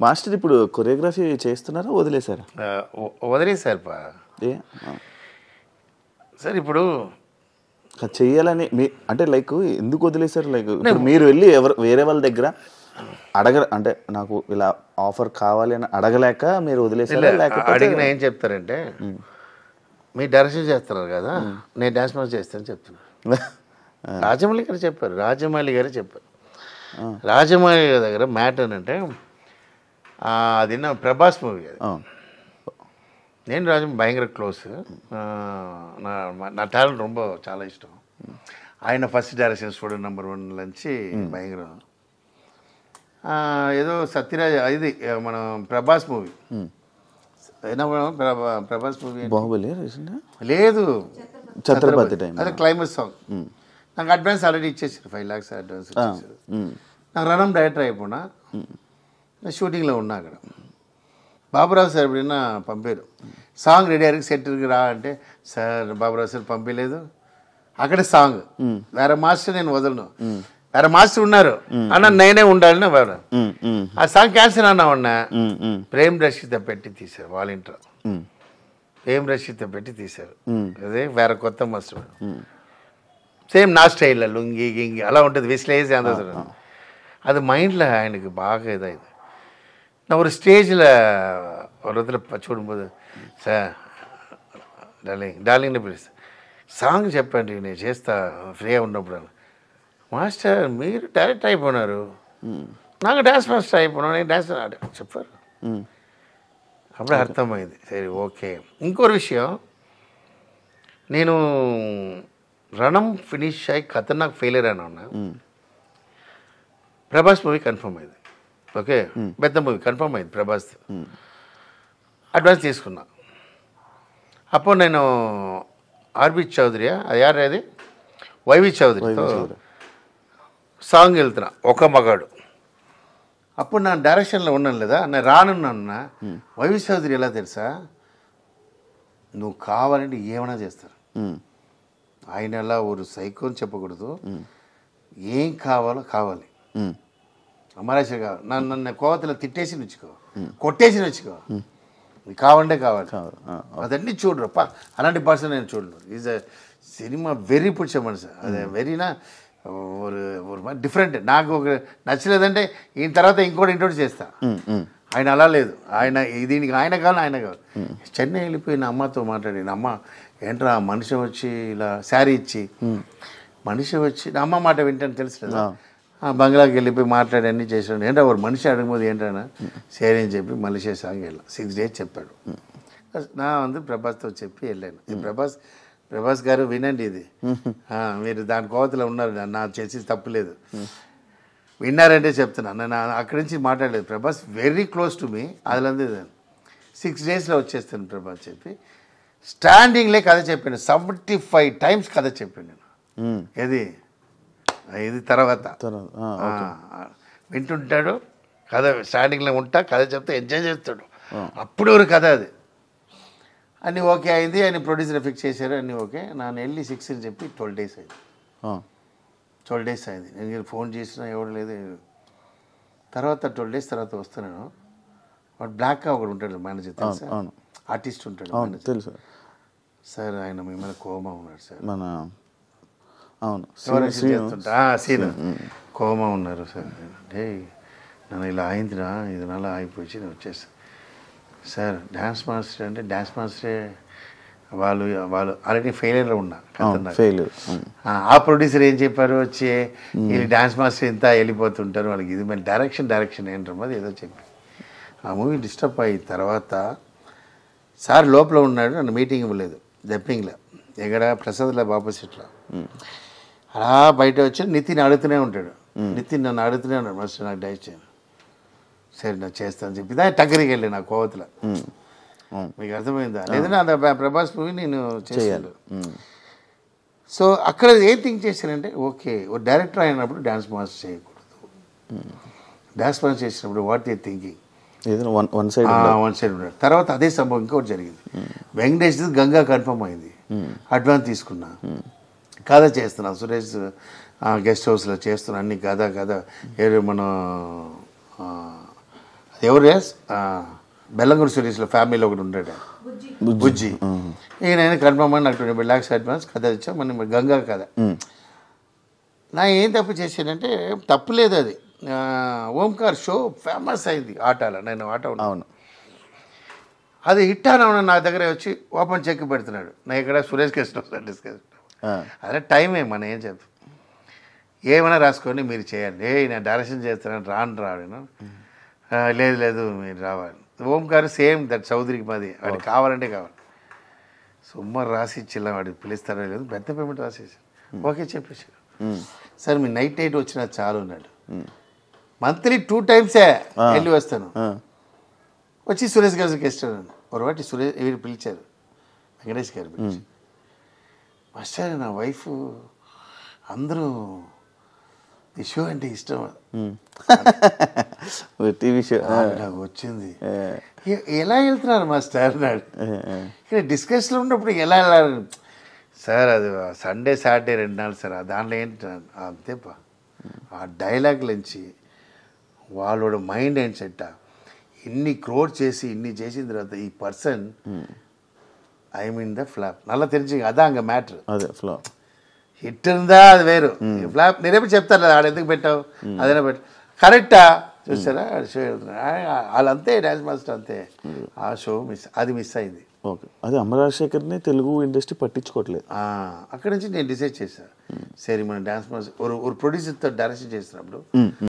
Master ఇప్పుడు choreography చేస్తున్నారా వదిలేశారా? వదిలేశారు సార్. ఇప్పుడు చెయ్యాలని అంటే లైక్ ఎందుకు వదిలేశారు? లైక్ మీరు వెళ్ళి వేరే వాళ్ళ దగ్గర అంటే నాకు ఇలా ఆఫర్ కావాలి అని అడగలేక మీరు వదిలేసారా? లేకపోతే అడిగిన ఏం చెప్తారంటే మీరు డైరెక్షన్ చేస్తున్నారు కదా, నేను డాన్స్ మాస్టర్ చేస్తానని చెప్తున్నాను. రాజమౌళి గారు చెప్పారు. రాజమౌళి గారి దగ్గర మ్యాటర్ అంటే అది నా ప్రభాస్ మూవీ. అది నేను రాజమౌళి భయంకర క్లోజ్. నా టాలెంట్ ரொம்ப చాలా ఇష్టం. ఆయన ఫస్ట్ డైరెక్షన్ స్టూడెంట్ నెంబర్ 1 నుంచి భయంకరం. ఏదో సత్యరాజ్ ఇది మన ప్రభాస్ మూవీ. ప్రభాస్ మూవీ బాహుబలి లేదు, ఛత్రపతి టైం. అదే క్లైమాక్స్ సాంగ్. నాకు అడ్వాన్స్ ఆల్రెడీ ఇచ్చేసారు, 5 lakhs అడ్వాన్స్ ఇచ్చేసారు. నాకు రణం డైరెక్టర్ అయిపోయినా షూటింగ్లో ఉన్నా అక్కడ. బాబురావు సార్ ఎప్పుడైనా పంపారు, సాంగ్ రెడీ అయ్యారు సెట్కి రా అంటే, సార్ బాబురావు సార్ పంపించలేదు. అక్కడే సాంగ్ వేరే మాస్టర్ నేను వదలను, వేరే మాస్టర్ ఉన్నారు అన్న, నేనే ఉండాలని వాడు. ఆ సాంగ్ క్యాన్సిల్ అన్నా ఉన్నా. ప్రేమ్ రషిత పెట్టి తీశారు వాలంటీర్. ప్రేమ్ రషిత పెట్టి తీశారు. అదే వేరే కొత్త మాస్టర్, సేమ్ నా స్టైల్లో లుంగి గింగి అలా ఉంటుంది, విశ్లేసి అందరూ. அது மைண்டில் எனக்கு பாக இதாகுது. நான் ஒரு ஸ்டேஜில் ஒரு இடத்துல చూడుம்போது సార్ డార్లింగ్ని పిలుస్తా, సాంగ్ చెప్పండి నేను చేస్తా ఫ్రీగా ఉన్నప్పుడు. మాస్టర్ మీరు డైరెక్ట్ అయిపోయినారు, నాకు డ్యాన్స్ మాస్టర్ అయిపోయినా, నేను డ్యాన్స్ చెప్పారు. అప్పుడు అర్థమైంది, సరే ఓకే. ఇంకోటి విషయం, నేను రణం ఫినిష్ అయ్యి ఖతర్నాక్ ఫెయిలియర్ అయినా ఉన్నా. ప్రభాస్ మూవీ కన్ఫర్మ్ అయింది, ఓకే, పెద్ద మూవీ కన్ఫర్మ్ అయింది. ప్రభాస్ అడ్వాన్స్ తీసుకున్నా. అప్పుడు నేను ఆర్బి చౌదరి, అది యారు అది వైవి చౌదరితో సాంగ్ వెళ్తున్నా, ఒక మగాడు. అప్పుడు నా డైరెక్షన్లో ఉన్నాను లేదా, నేను రానున్నా. వైవి చౌదరి ఎలా తెలుసా, నువ్వు కావాలంటే ఏమైనా చేస్తారు. ఆయన ఎలా ఒక సైకో అని చెప్పకూడదు, ఏం కావాలో కావాలి. అమరాశ కావాలి, నన్ను కోవతలో తిట్టేసి నచ్చుకో, కొట్టేసి నచ్చుకో, నీకు కావాలంటే కావాలి. అదన్నీ చూడరు, అలాంటి పర్సన్ నేను చూడను. ఈజ్ అ సినిమా వెరీ పిడిచ మనిషి, అదే వెరీనా ఒక డిఫరెంట్. నాకు ఒక నచ్చలేదంటే ఈయన తర్వాత ఇంకోటి ఇంట్రోడ్యూస్ చేస్తా. ఆయన అలా లేదు, ఆయన దీనికి ఆయన కావాలి, ఆయన కావాలి. చెన్నై వెళ్ళిపోయిన అమ్మతో మాట్లాడిన, అమ్మ ఏంట్రా మనిషి వచ్చి ఇలా శారీ ఇచ్చి, మనిషి వచ్చి నా అమ్మ మాట వింటాను తెలుసు కదా, బంగ్లాకి వెళ్ళిపోయి మాట్లాడి అన్నీ చేసాడు. ఏంటో ఒక మనిషి అడగబోదు ఏంటన్నా సరే అని చెప్పి మలేషియా సాంగ్ వెళ్ళాం. 6 days చెప్పాడు. నా ప్రభాస్తో చెప్పి వెళ్ళాను. ఈ ప్రభాస్ గారు వినండి, ఇది మీరు దాని కోవతలో ఉన్నారు, నా చేసి తప్పులేదు, విన్నారంటే చెప్తున్నాను. నేను అక్కడి నుంచి మాట్లాడలేదు. Prabhas very close to me, అదిలంది 6 daysలో వచ్చేస్తాను ప్రభాస్ చెప్పి స్టాండింగ్లే కథ చెప్పాను. 75 times కథ చెప్పాను నేను. ఇది తర్వాత వింటుంటాడు, కథ స్టాండింగ్లో ఉంటా, కథ చెప్తే ఎంజాయ్ చేస్తాడు. అప్పుడు ఒక కథ అది అన్నీ ఓకే అయింది. ఆయన ప్రొడ్యూసర్ ఫిక్స్ చేశారు, అన్నీ ఓకే. నేను వెళ్ళి 6 అని చెప్పి 12 days అయింది. 12 days అయింది. నేను ఫోన్ చేసినా ఎవరు లేదు. తర్వాత 12 days తర్వాత వస్తున్నాను. వాడు బ్లాక్గా ఒకడు ఉంటాడు మేనేజర్, తెలుసా, ఆర్టిస్ట్ ఉంటాడు తెలుసు సార్. ఆయన మిమ్మల్ని కోమా ఉన్నాడు సార్, మన సీన్ కోమా ఉన్నారు సార్. అంటే నన్ను ఇలా అయిందిరా, ఇది నెల అయిపోయి నేను వచ్చేస్తాను సార్. డ్యాన్స్ మాస్టర్ అంటే డ్యాన్స్ మాస్టరే, వాళ్ళు ఆల్రెడీ ఫెయిలియర్లో ఉన్నా. ఆ ప్రొడ్యూసర్ ఏం చెప్పారు, వచ్చి వీళ్ళు డ్యాన్స్ మాస్టర్ ఇంత వెళ్ళిపోతుంటారు, వాళ్ళకి ఇది మళ్ళీ డైరెక్షన్ ఏంటమ్మా ఏదో చెప్పి ఆ మూవీ డిస్టర్బ్ అయ్యి తర్వాత సార్ లోపల ఉన్నాడు, నన్ను మీటింగ్ ఇవ్వలేదు. జప్పింగ్లో ఎక్కడ ప్రసాద్లో ఆపోజిట్లో అలా బయట వచ్చి నితిన్ అడుగుతూనే ఉంటాడు. నితిన్ నన్ను అడుగుతూనే ఉన్నాడు, మాస్టర్ నాకు డైట్ చేయను, సరే నాకు చేస్తాను చెప్పి దాన్ని టక్కరికి వెళ్ళి నా కోవతలో. మీకు అర్థమైందా లేదంటే అంత ప్రభాస్ మూవీ నేను చేయాలి. సో అక్కడ ఏం థింక్ చేశానంటే, ఓకే ఓ డైరెక్టర్ అయినప్పుడు డ్యాన్స్ మాస్టర్ చేయకూడదు, డ్యాన్స్ మాస్టర్ చేసినప్పుడు what a thinking one side ఉన్నాడు. తర్వాత అదే సంభవం ఇంకోటి జరిగింది. వెంకటేష్ గంగా కన్ఫర్మ్ అయింది, అడ్వాన్స్ తీసుకున్నా, కథ చేస్తున్నా, సురేష్ గెస్ట్ హౌస్లో చేస్తున్నా, అన్ని కథ ఏదో మన ఎవరు బెల్లంగూరు సిరీస్లో ఫ్యామిలీలో ఒకటి ఉంటాడు బుజ్జి. ఇక నేను కన్ఫర్మ్ అని నాకు 20 lakhs అడ్వాన్స్ కథ వచ్చా మన గంగా కథ. నా ఏం తప్పు చేశానంటే తప్పు లేదు అది. ఓంకార్ షో ఫేమస్ అయింది ఆటలో, నేను ఆట అవును. అది హిట్ అని నా దగ్గర వచ్చి ఓపెన్ చెక్ పెడుతున్నాడు. నా ఇక్కడ సురేష్ కృష్ణ డిస్కస్ అదే టైమే మనం ఏం చెప్తాం, ఏమైనా రాసుకొని మీరు చేయండి. నేను డైరెక్షన్ చేస్తున్నాను రాను లేదు మీరు రావాలి. ఓంకార్ సేమ్ దట్ చౌదరికి మాది, వాడికి కావాలంటే కావాలి. సుమారు రాసి ఇచ్చిల్లా, వాడికి పిలుస్తారో లేదు, పెద్ద పేమెంట్ రాసేసాను. ఓకే చెప్పేసాడు. సార్ మీ నైట్ వచ్చినా చాలు అన్నాడు. మంత్లీ 2 times వెళ్ళి వస్తాను. వచ్చి సురేష్ గారు గెస్టాను ఒకటి సురేష్ వీరు పిలిచారు, వెంకటేష్ గారు పిలిచి, మాస్టర్ నా వైఫ్ అందరూ ఈ షో అంటే ఇష్టం టీవీ షో నాకు వచ్చింది. ఎలా వెళ్తున్నారు మాస్టర్ అన్నాడు. ఇక్కడ డిస్కషన్లో ఉన్నప్పుడు ఎలా వెళ్ళాలి సార్, అది సండే సాటర్డే 2 నాళ్ళు సార్, దాంట్లో ఏంటి అంతేపా. ఆ డైలాగ్ నుంచి వాళ్ళోட మైండ్ ఏంటి సెట్, ఇన్ని క్రోడ్ చేసి ఇన్ని చేసిన తర్వాత ఈ person I mean the flop నల్ల తెలిసి అదా అంగ మ్యాటర్. అదే ఫ్లాప్ హిట్ ఉందా అది వేరు, ఫ్లాప్ నేనేమో చెప్తాను ఆడ ఎందుకు పెట్టావు అదైనా పెట్టు కరెక్టా చూసారా షో వెళ్తున్నారు వాళ్ళంతే డ్యాన్స్ మాస్టర్ అంతే. ఆ షో మిస్ అయింది. ఓకే, అదే అమరాజశేఖర్ని తెలుగు ఇండస్ట్రీ పట్టించుకోవట్లేదు. అక్కడి నుంచి నేను డిసైడ్ చేశాను, సరే మన డాన్స్ మాస్టర్ ఒక ప్రొడ్యూసర్తో డైరెక్షన్ చేసినప్పుడు